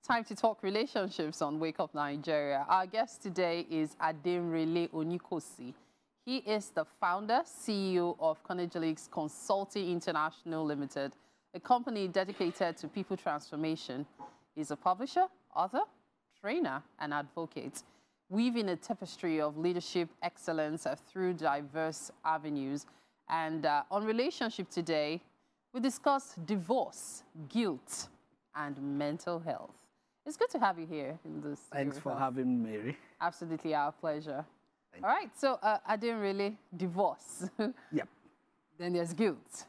Time to talk relationships on Wake Up Nigeria. Our guest today is Adenrele Onikosi. He is the founder, CEO of Conejalics Consulting International Limited, a company dedicated to people transformation. He's a publisher, author, trainer, and advocate, weaving a tapestry of leadership excellence through diverse avenues. And on relationship today, we discuss divorce, guilt, and mental health. It's good to have you here in this. Thanks for having me, Mary. Absolutely, our pleasure. All right, so I didn't really divorce. Yep. Then there's guilt.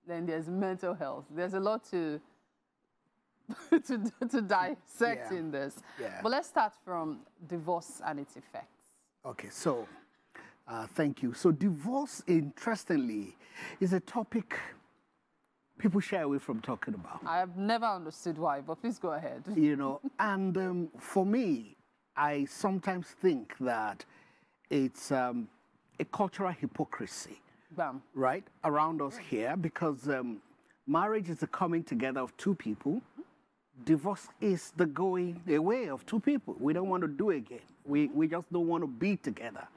Then there's mental health. There's a lot to to dissect in this. Yeah. But let's start from divorce and its effects. Okay, so thank you. So divorce, interestingly, is a topic people shy away from talking about. I have never understood why, but please go ahead. You know, and for me, I sometimes think that it's a cultural hypocrisy, Bam. right, around us here, because marriage is the coming together of two people. Divorce is the going away of two people. We don't want to do it again. We just don't want to be together,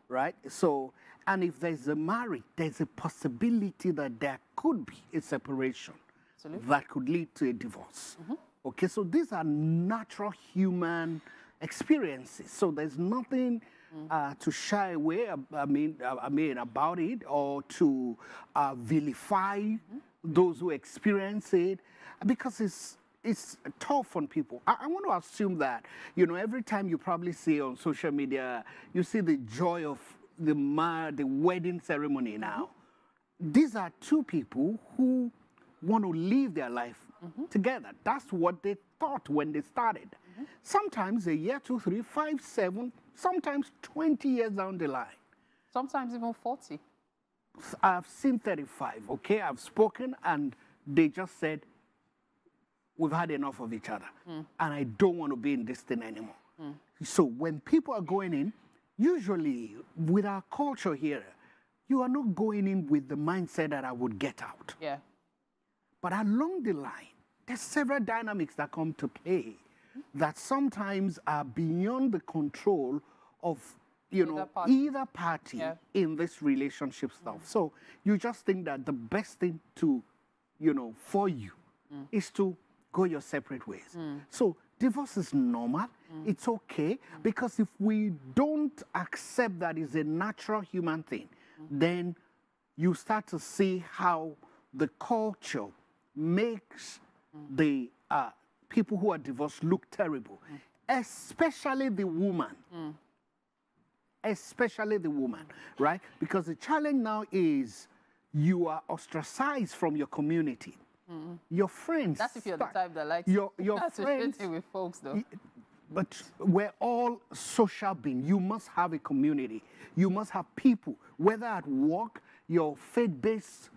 right? So, and if there's a marriage, there's a possibility that there could be a separation that could lead to a divorce. Okay, so these are natural human experiences. So there's nothing to shy away, about it, or to vilify those who experience it, because it's tough on people. I want to assume that, you know, every time you probably see on social media, you see the joy of the wedding ceremony now. These are two people who want to live their life together. That's what they thought when they started. Sometimes a year, 2, 3, 5, 7, sometimes 20 years down the line. Sometimes even 40. I've seen 35, okay? I've spoken and they just said, we've had enough of each other, and I don't want to be in this thing anymore. So when people are going in, usually with our culture here, you are not going in with the mindset that I would get out. Yeah. But along the line, there's several dynamics that come to play that sometimes are beyond the control of, you know, either party in this relationship stuff. So you just think that the best thing to, you know, for you is to go your separate ways. So divorce is normal. It's okay, because if we don't accept that it's a natural human thing, then you start to see how the culture makes the people who are divorced look terrible, especially the woman. Especially the woman, right? Because the challenge now is you are ostracized from your community. Your friends. That's if you're the type that likes your friends with folks, though. But we're all social beings. You must have a community. You must have people, whether at work, your faith-based,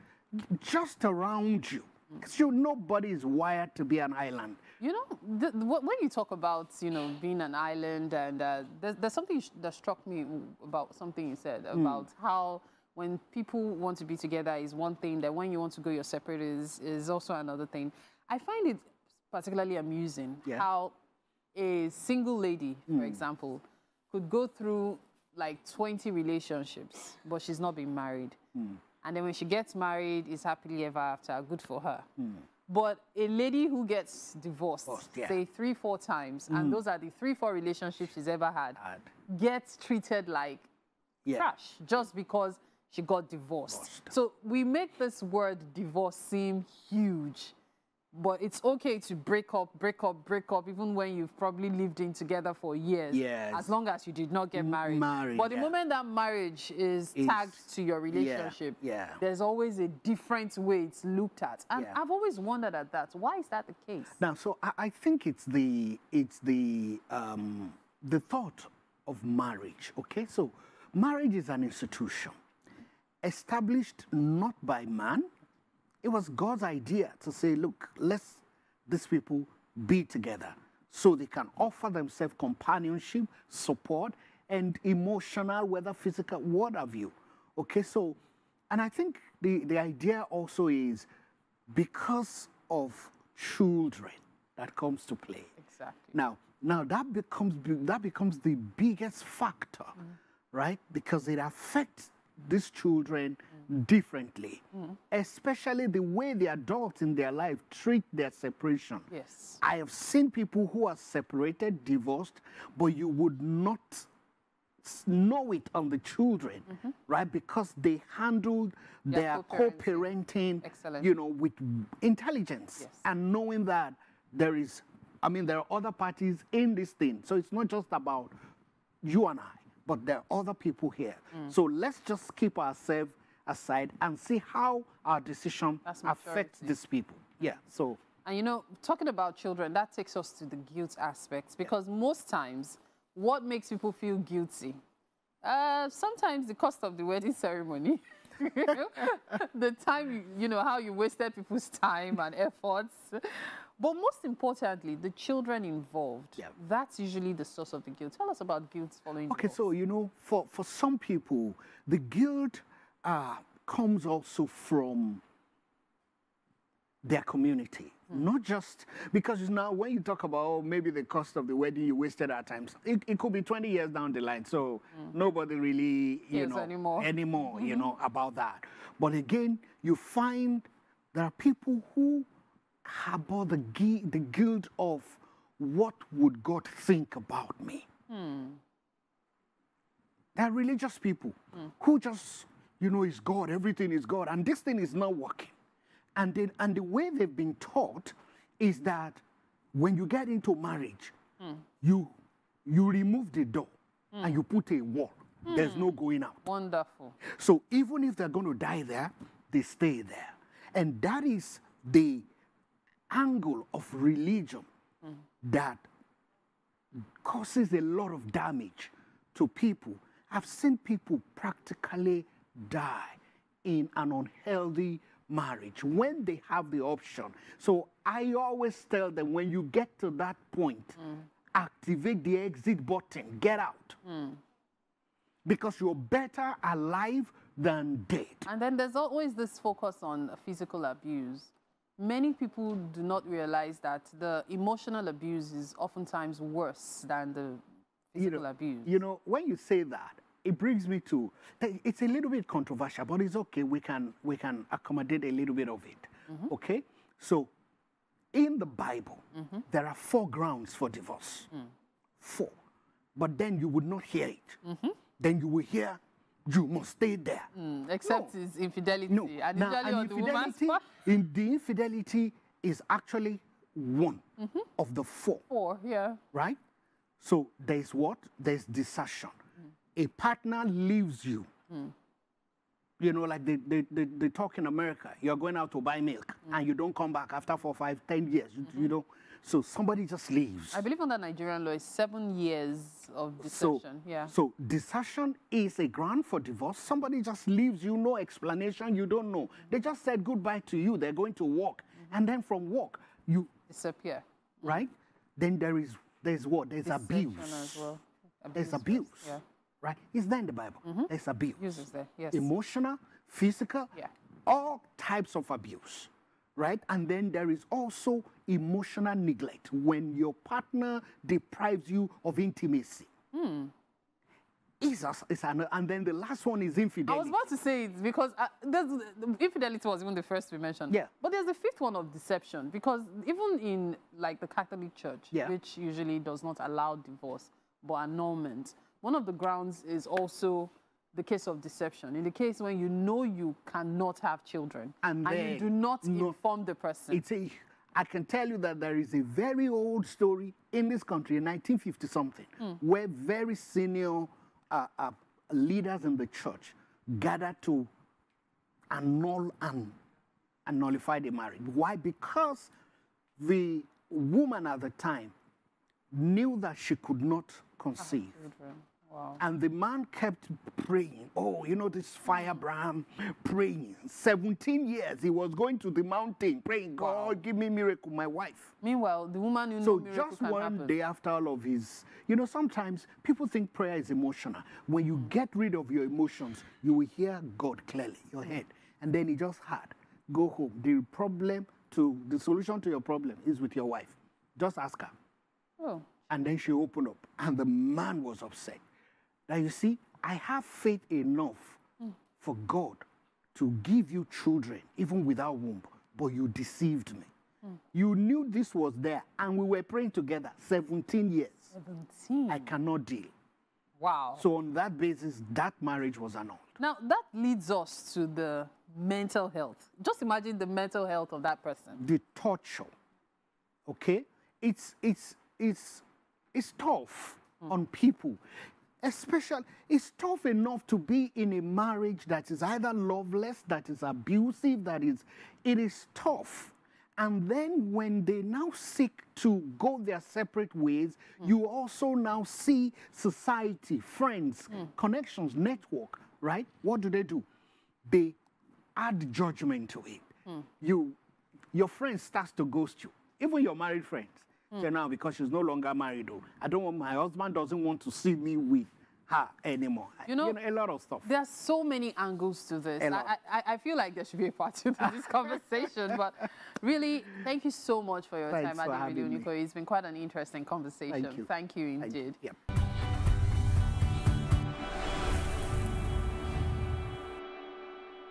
just around you. Because nobody is wired to be an island. You know, when you talk about, you know, being an island, and there's something that struck me about something you said about how when people want to be together is one thing, that when you want to go your separate is also another thing. I find it particularly amusing how a single lady, for example, could go through like 20 relationships, but she's not been married. And then when she gets married, it's happily ever after, good for her. But a lady who gets divorced, say 3, 4 times, and those are the 3, 4 relationships she's ever had, gets treated like trash just because she got divorced. So we make this word divorce seem huge, but it's okay to break up, even when you've probably lived in together for years, as long as you did not get married. But the moment that marriage is tagged to your relationship, there's always a different way it's looked at. And I've always wondered at that. Why is that the case? Now, so I think it's the thought of marriage, okay? So marriage is an institution established not by man. It was God's idea to say, look, these people be together so they can offer themselves companionship, support, and emotional, whether physical, what have you. Okay, so, and I think the idea also is because of children that comes to play. Exactly. Now that becomes the biggest factor, right? Because it affects these children differently, especially the way the adults in their life treat their separation. Yes. I have seen people who are separated, divorced, but you would not know it on the children, right? Because they handled their co-parenting, you know, with intelligence, yes, and knowing that there is, I mean, there are other parties in this thing. So it's not just about you and I, but there are other people here. So let's just keep ourselves aside and see how our decision affects these people. Yeah, so. And you know, talking about children, that takes us to the guilt aspect, because most times, what makes people feel guilty? Sometimes the cost of the wedding ceremony, the time, you know, how you wasted people's time and efforts. But most importantly, the children involved. Yeah. That's usually the source of the guilt. Tell us about guilt following divorce. Okay, so, you know, for some people, the guilt comes also from their community. Not just because now when you talk about maybe the cost of the wedding you wasted at times, it could be 20 years down the line. So nobody really, you know, anymore, you know, about that. But again, you find there are people who harbor the guilt of what would God think about me. There are religious people who just, you know, is God, everything is God, and this thing is not working. And the way they've been taught is that when you get into marriage, you remove the door and you put a wall. There's no going out. Wonderful. So even if they're going to die there, they stay there. And that is the angle of religion that causes a lot of damage to people. I've seen people practically die in an unhealthy marriage when they have the option. So I always tell them, when you get to that point, activate the exit button, get out. Because you're better alive than dead. And then there's always this focus on physical abuse. Many people do not realize that the emotional abuse is oftentimes worse than the physical abuse. You know, when you say that, it brings me to, it's a little bit controversial, but it's okay. We can accommodate a little bit of it. Okay? So, in the Bible, there are 4 grounds for divorce. 4. But then you would not hear it. Then you will hear, you must stay there. Except it's infidelity. No. And now, usually on the woman's part. The infidelity is actually one of the 4. 4, yeah. Right? So there's what? There's desertion. A partner leaves you. You know, like they talk in America. You're going out to buy milk and you don't come back after 4, 5, 10 years. You know, so somebody just leaves. I believe under Nigerian law, it's 7 years of desertion. So desertion is a ground for divorce. Somebody just leaves you, no explanation, you don't know. They just said goodbye to you. They're going to work. And then from work, you disappear. Right? Then there's what? There's abuse. As well. There's abuse. Yeah. Right? It's there in the Bible. There's abuse. Abuse is there, yes. Emotional, physical, all types of abuse. Right? And then there is also emotional neglect, when your partner deprives you of intimacy. And then the last one is infidelity. I was about to say it because infidelity was even the first we mentioned. Yeah. But there's the 5th one of deception, because even in like the Catholic Church, which usually does not allow divorce but annulment, one of the grounds is also the case of deception. In the case when you know you cannot have children and you do not inform the person. I can tell you that there is a very old story in this country in 1950-something where very senior leaders in the church gathered to annul and nullify the marriage. Why? Because the woman at the time knew that she could not conceive. Wow. And the man kept praying. Oh, you know, this firebrand praying. 17 years he was going to the mountain praying, God, give me miracle, my wife. Meanwhile, the woman knew so just one day after all of his, you know, sometimes people think prayer is emotional. When you get rid of your emotions, you will hear God clearly, your head. And then he just had, go home. The solution to your problem is with your wife. Just ask her. Oh. And then she opened up, and the man was upset. Now, you see, I have faith enough for God to give you children, even without womb, but you deceived me. You knew this was there, and we were praying together 17 years. 17? I cannot deal. Wow. So on that basis, that marriage was annulled. Now, that leads us to the mental health. Just imagine the mental health of that person. The torture, okay? It's tough on people. Especially, it's tough enough to be in a marriage that is either loveless, that is abusive, it is tough. And then when they now seek to go their separate ways, you also now see society, friends, connections, network, right? What do? They add judgment to it. Your friend starts to ghost you, even your married friends. So now, because she's no longer married, my husband doesn't want to see me with her anymore. You know, a lot of stuff. There are so many angles to this. I feel like there should be a part two to this conversation, but really, thank you so much for your time, Adenrele Onikosi. It's been quite an interesting conversation. Thank you indeed. Yep.